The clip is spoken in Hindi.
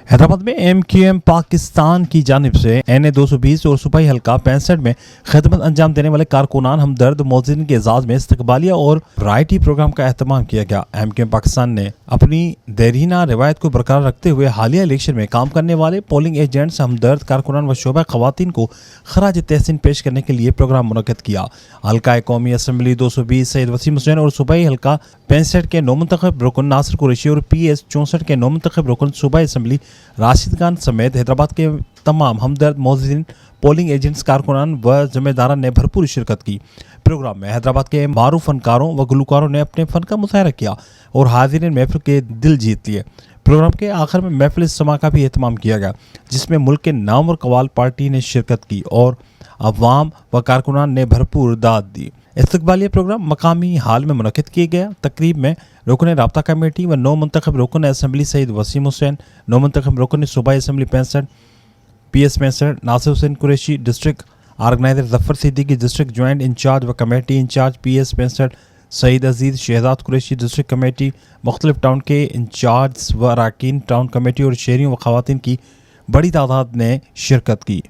हैदराबाद में MQM पाकिस्तान की जानिब से NA 220 और सिपाही हल्का 65 में खिदमत अंजाम देने वाले कारकुनान हमदर्द मोहसिन के एजाज में इस्तकबालिया और वैरायटी प्रोग्राम का एहतमाम किया गया। MQM पाकिस्तान ने अपनी देरीना रिवायत को बरकरार रखते हुए हालिया इलेक्शन में काम करने वाले पोलिंग एजेंट्स, हमदर्द कारकुनान व शोबा खवातीन को खराज तहसीन पेश करने के लिए प्रोग्राम मुनक्किद किया। हल्का कौमी असम्बली 220 सैयद वसीम हुसैन और सूबाई हल्का 65 के नौमुंतखब रुकन नासिर कुरैशी और PS 64 के नौमुंतखब रुकन सूबाई असम्बली राशिद खान समेत हैदराबाद के तमाम हमदर्द मोहसिन, पोलिंग एजेंट्स, कारकुनान व जिम्मेदारान ने भरपूर शिरकत की। प्रोग्राम में हैदराबाद के मारूफ फनकारों व गुलकारों ने अपने फन का मुजाहरा किया और हाजिरीन महफिल के दिल जीत लिए। प्रोग्राम के आखिर में महफिल इज्तिमा का भी एहतमाम किया गया, जिसमें मुल्क के नाम और कवाल पार्टी ने शिरकत की और अवाम व कारकुनान ने भरपूर दाद दी। इस्तकबालिया प्रोग्राम मकामी हाल में मुनक्किद किया गया। तकरीब में रुकन राब्ता कमेटी व नौ मुंतखब रुकन असम्बली सैयद वसीम हुसैन, नौ मुंतखब रुकन सूबाई assembly 65, PS 65 Nasir Hussain Qureshi, district organizer Zafar Siddiqui, district joint incharge व committee incharge PS 65 Saeed Aziz Shahzad Qureshi, district committee, मुख्तलिफ टाउन के इंचार्ज व अरकान टाउन कमेटी और शहरियों व खवातीन की बड़ी तादाद ने शिरकत की।